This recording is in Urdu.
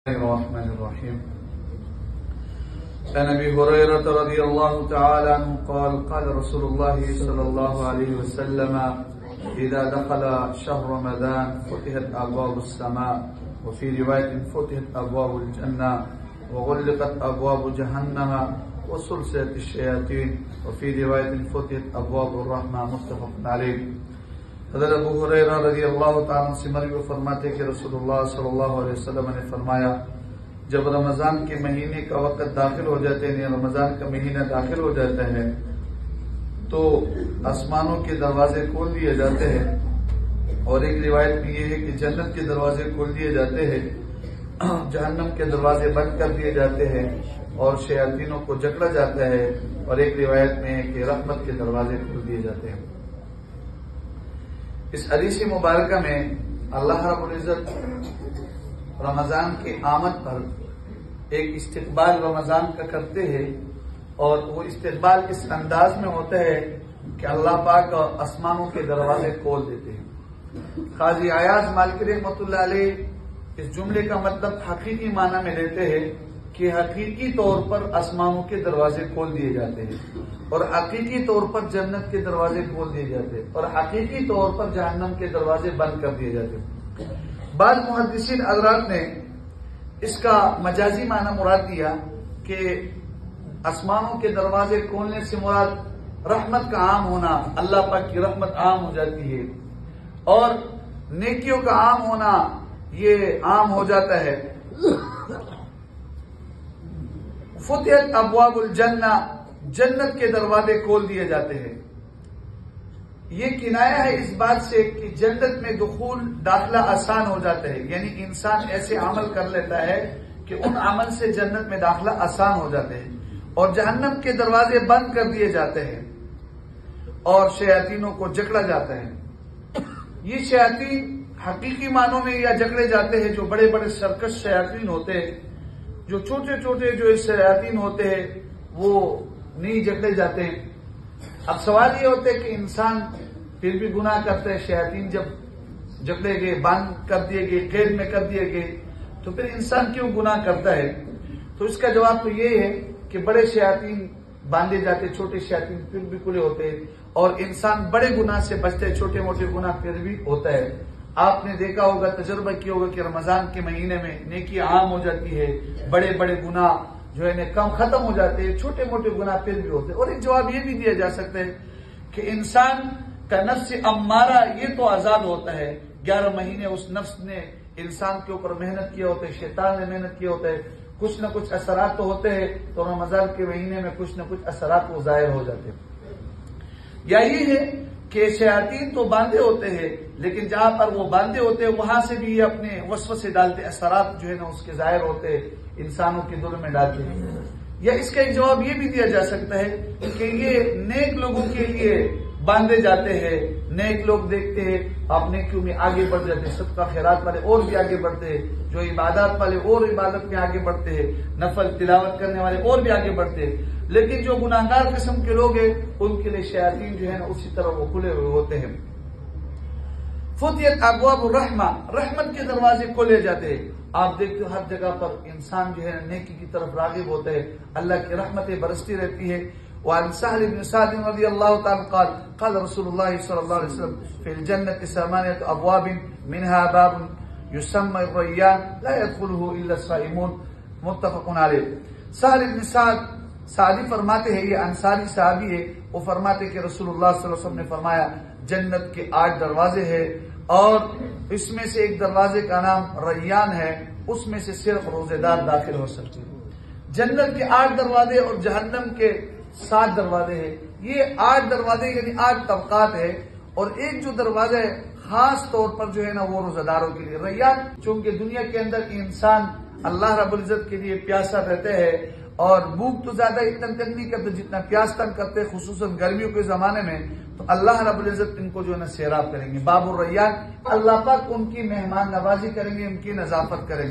الرحمن الرحيم. عن ابي هريره رضي الله تعالى عنه قال قال رسول الله صلى الله عليه وسلم اذا دخل شهر رمضان فتحت ابواب السماء وفي روايه فتحت ابواب الجنه وغلقت ابواب جهنم وسلسلت الشياطين وفي روايه فتحت ابواب الرحمه متفق عليه. حضرت ابو ہریرہ رضی اللہ تعالیٰ عنہ سے مروی فرماتے کہ رسول اللہ صلی اللہ علیہ وسلم نے فرمایا جب رمضان کے مہینے کا وقت داخل ہو جاتے ہیں، رمضان کا مہینہ داخل ہو جاتا ہے تو آسمانوں کے دروازے کھول دیے جاتے ہیں، اور ایک روایت میں یہ ہے کہ جنت کے دروازے کھول دیے جاتے ہیں، جہنم کے دروازے بند کر دیے جاتے ہیں اور شیاطینوں کو جکڑا جاتا ہے، اور ایک روایت میں ہے کہ رحمت کے دروازے کھول دیے جاتے ہیں۔ اس حدیث مبارکہ میں اللہ رب العزت رمضان کی آمد پر ایک استقبال رمضان کا کرتے ہیں، اور وہ استقبال اس انداز میں ہوتا ہے کہ اللہ پاک آسمانوں کے دروازے کھول دیتے ہیں۔ قاضی عیاض مالکی رحمۃ اللہ علیہ اس جملے کا مطلب حقیقی معنی میں لیتے ہیں کہ حقیقی طور پر آسمانوں کے دروازے کھول دیے جاتے ہیں، اور حقیقی طور پر جنت کے دروازے کھول دیے جاتے ہیں، اور حقیقی طور پر جہنم کے دروازے بند کر دیے جاتے ہیں۔ بعض محدثین حضرات نے اس کا مجازی معنی مراد دیا کہ آسمانوں کے دروازے کھولنے سے مراد رحمت کا عام ہونا، اللہ پاک کی رحمت عام ہو جاتی ہے، اور نیکیوں کا عام ہونا یہ عام ہو جاتا ہے۔ فتحت ابواب الجنہ، جنت کے دروازے کھول دیے جاتے ہیں۔ یہ کنایہ ہے اس بات سے کہ جنت میں داخلہ آسان ہو جاتا ہے، یعنی انسان ایسے عمل کر لیتا ہے کہ ان عمل سے جنت میں داخلہ آسان ہو جاتے ہیں، اور جہنم کے دروازے بند کر دیے جاتے ہیں اور شیاطینوں کو جکڑا جاتا ہے۔ یہ شیاطین حقیقی معنوں میں یا جکڑے جاتے ہیں جو بڑے بڑے سرکش شیاطین ہوتے ہیں، جو چھوٹے چھوٹے جو شیاطین ہوتے ہیں وہ نہیں جکڑے جاتے ہیں۔ اب سوال یہ ہوتا ہے کہ انسان پھر بھی گناہ کرتا ہے، شیاطین جب جکڑے گئے، بند کر دیے گئے، قید میں کر دیے گئے، تو پھر انسان کیوں گناہ کرتا ہے؟ تو اس کا جواب تو یہ ہے کہ بڑے شیاطین باندھے جاتے، چھوٹے شیاطین پھر بھی کھلے ہوتے ہیں، اور انسان بڑے گناہ سے بچتے، چھوٹے موٹے گناہ پھر بھی ہوتا ہے۔ آپ نے دیکھا ہوگا، تجربہ کیا ہوگا کہ رمضان کے مہینے میں نیکی عام ہو جاتی ہے، بڑے بڑے گناہ جو ہے کم ختم ہو جاتے ہیں، چھوٹے موٹے گناہ پھر بھی ہوتے ہیں۔ اور ایک جواب یہ بھی دیا جا سکتا ہے کہ انسان کا نفس امارہ یہ تو آزاد ہوتا ہے، 11 مہینے اس نفس نے انسان کے اوپر محنت کیا ہوتا ہے، شیطان نے محنت کیا ہوتا ہے، کچھ نہ کچھ اثرات تو ہوتے ہیں، تو رمضان کے مہینے میں کچھ نہ کچھ اثرات وہ ظاہر ہو جاتے ہیں۔ یا یہ ہے کہ شیاطین تو باندھے ہوتے ہیں، لیکن جہاں پر وہ باندھے ہوتے ہیں وہاں سے بھی یہ اپنے وسوسے ڈالتے، اثرات جو ہے اس کے ظاہر ہوتے ہیں، انسانوں کے دل میں ڈالتے ہیں۔ یا اس کا ایک جواب یہ بھی دیا جا سکتا ہے کہ یہ نیک لوگوں کے لیے باندھے جاتے ہیں، نیک لوگ دیکھتے ہیں آپ نیکیوں میں آگے بڑھ جاتے ہیں، صدقہ خیرات والے اور بھی آگے بڑھتے ہیں، جو عبادات والے اور عبادت میں آگے بڑھتے ہیں، نفل تلاوت کرنے والے اور بھی آگے بڑھتے ہیں۔ لیکن جو گناہگار قسم کے لوگ ہیں ان کے لیے شیاطین جو ہے اسی طرح وہ کھلے ہوئے ہوتے ہیں۔ فتحت ابواب الرحمہ، رحمت کے دروازے کھولے جاتے ہیں۔ آپ دیکھتے ہو ہر جگہ پر انسان جو ہے نیکی کی طرف راغب ہوتا ہے، اللہ کی رحمتیں برستی رہتی ہے۔ وعن سہل بن سعد رضی اللہ تعالی قال قال رسول اللہ صلی اللہ علیہ وسلم فی الجنة 8 ابواب منها باب يسمى الریان لا يدخله الا الصائمون متفق علیہ۔ سہل بن سعد سعدی فرماتے ہیں، یہ انصاری صحابی ہے، وہ فرماتے کہ رسول اللہ صلی اللہ علیہ وسلم نے فرمایا جنت کے 8 دروازے ہیں، اور اس میں سے ایک دروازے کا نام ریان ہے، اس میں سے صرف روزے دار داخل ہو سکتے ہیں۔ جنت کے 8 دروازے اور جہنم کے 7 دروازے ہیں۔ یہ 8 دروازے یعنی 8 طبقات ہے، اور ایک جو دروازہ ہے خاص طور پر جو ہے وہ روزہ داروں کے لیے ریان، چونکہ دنیا کے اندر انسان اللہ رب العزت کے لیے پیاسا رہتے ہیں، اور بھوک تو زیادہ اتنا تنگ نہیں کرتے جتنا پیاس تنگ کرتے، خصوصاً گرمیوں کے زمانے میں، تو اللہ رب العزت ان کو جو ہے سیراب کریں گے، باب الریان، اللہ پاک ان کی مہمان نوازی کریں گے، ان کی نظافت کریں گے۔